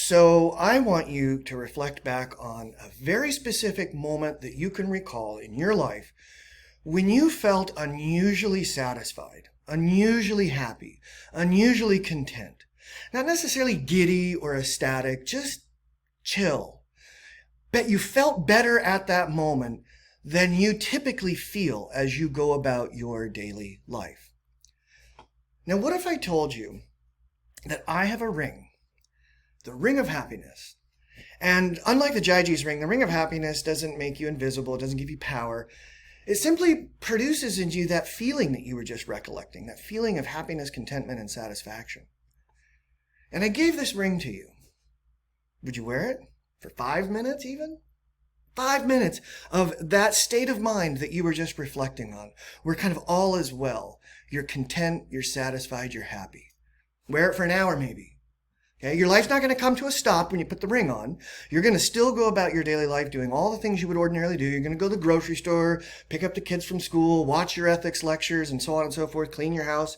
So I want you to reflect back on a very specific moment that you can recall in your life when you felt unusually satisfied, unusually happy, unusually content. Not necessarily giddy or ecstatic, just chill. Bet you felt better at that moment than you typically feel as you go about your daily life. Now, what if I told you that I have a ring, the ring of happiness? And unlike the Jaiji's ring, the ring of happiness doesn't make you invisible, it doesn't give you power. It simply produces in you that feeling that you were just recollecting, that feeling of happiness, contentment, and satisfaction. And I gave this ring to you. Would you wear it for 5 minutes even? 5 minutes of that state of mind that you were just reflecting on, where kind of all is well. You're content, you're satisfied, you're happy. Wear it for an hour maybe. Okay? Your life's not going to come to a stop when you put the ring on. You're going to still go about your daily life doing all the things you would ordinarily do. You're going to go to the grocery store, pick up the kids from school, watch your ethics lectures, and so on and so forth, clean your house.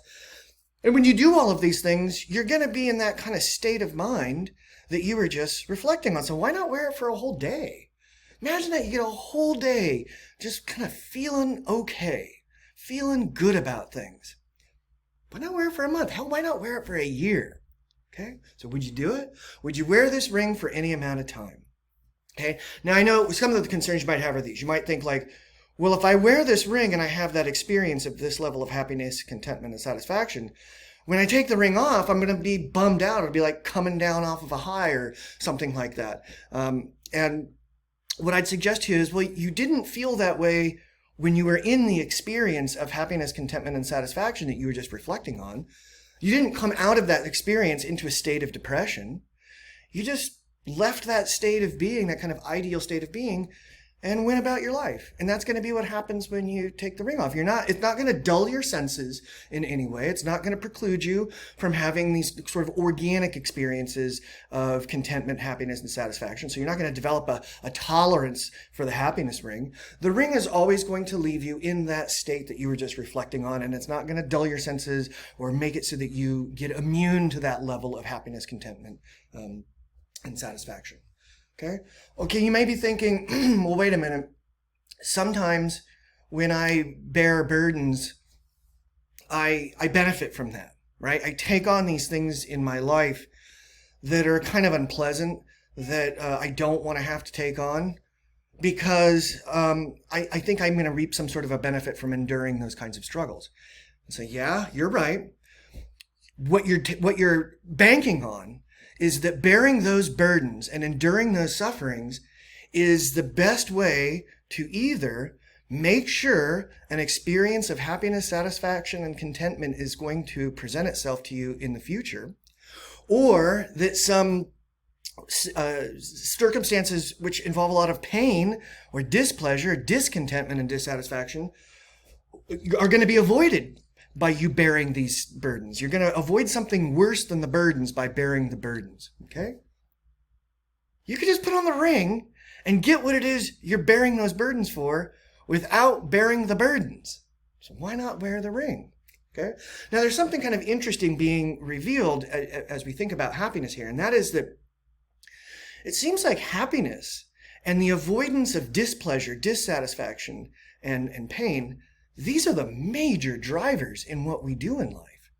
And when you do all of these things, you're going to be in that kind of state of mind that you were just reflecting on. So why not wear it for a whole day? Imagine that you get a whole day just kind of feeling okay, feeling good about things. Why not wear it for a month? Hell, why not wear it for a year? Okay, so would you do it? Would you wear this ring for any amount of time? Okay, now I know some of the concerns you might have are these. You might think like, well, if I wear this ring and I have that experience of this level of happiness, contentment, and satisfaction, when I take the ring off, I'm going to be bummed out. It'll be like coming down off of a high or something like that. And what I'd suggest to you is, well, you didn't feel that way when you were in the experience of happiness, contentment, and satisfaction that you were just reflecting on. You didn't come out of that experience into a state of depression. You just left that state of being, that kind of ideal state of being, and went about your life. And that's going to be what happens when you take the ring off. It's not going to dull your senses in any way. It's not going to preclude you from having these sort of organic experiences of contentment, happiness, and satisfaction. So you're not going to develop a tolerance for the happiness ring. The ring is always going to leave you in that state that you were just reflecting on, and it's not going to dull your senses or make it so that you get immune to that level of happiness, contentment, and satisfaction. Okay, you may be thinking, well, wait a minute. Sometimes when I bear burdens, I benefit from that, right? I take on these things in my life that are kind of unpleasant, that I don't want to have to take on, because I think I'm going to reap some sort of a benefit from enduring those kinds of struggles. And so, yeah, you're right. What you're banking on is that bearing those burdens and enduring those sufferings is the best way to either make sure an experience of happiness, satisfaction, and contentment is going to present itself to you in the future, or that some circumstances which involve a lot of pain or displeasure, discontentment, and dissatisfaction are going to be avoided by you bearing these burdens. You're going to avoid something worse than the burdens by bearing the burdens, okay? You could just put on the ring and get what it is you're bearing those burdens for without bearing the burdens. So why not wear the ring, okay? Now there's something kind of interesting being revealed as we think about happiness here, and that is that it seems like happiness and the avoidance of displeasure, dissatisfaction, and pain, these are the major drivers in what we do in life,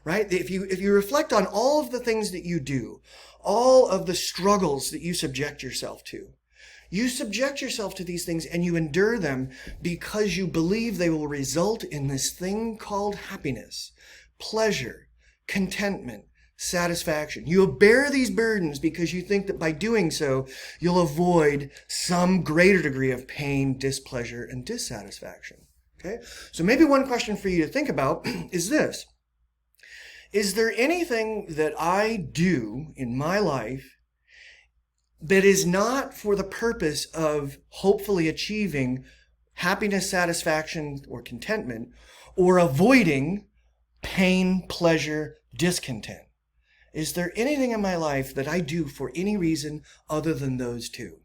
right? If you reflect on all of the things that you do, all of the struggles that you subject yourself to these things and you endure them because you believe they will result in this thing called happiness, pleasure, contentment, satisfaction. You bear these burdens because you think that by doing so, you'll avoid some greater degree of pain, displeasure, and dissatisfaction. Okay? So maybe one question for you to think about is this. Is there anything that I do in my life that is not for the purpose of hopefully achieving happiness, satisfaction, or contentment, or avoiding pain, pleasure, discontent? Is there anything in my life that I do for any reason other than those two?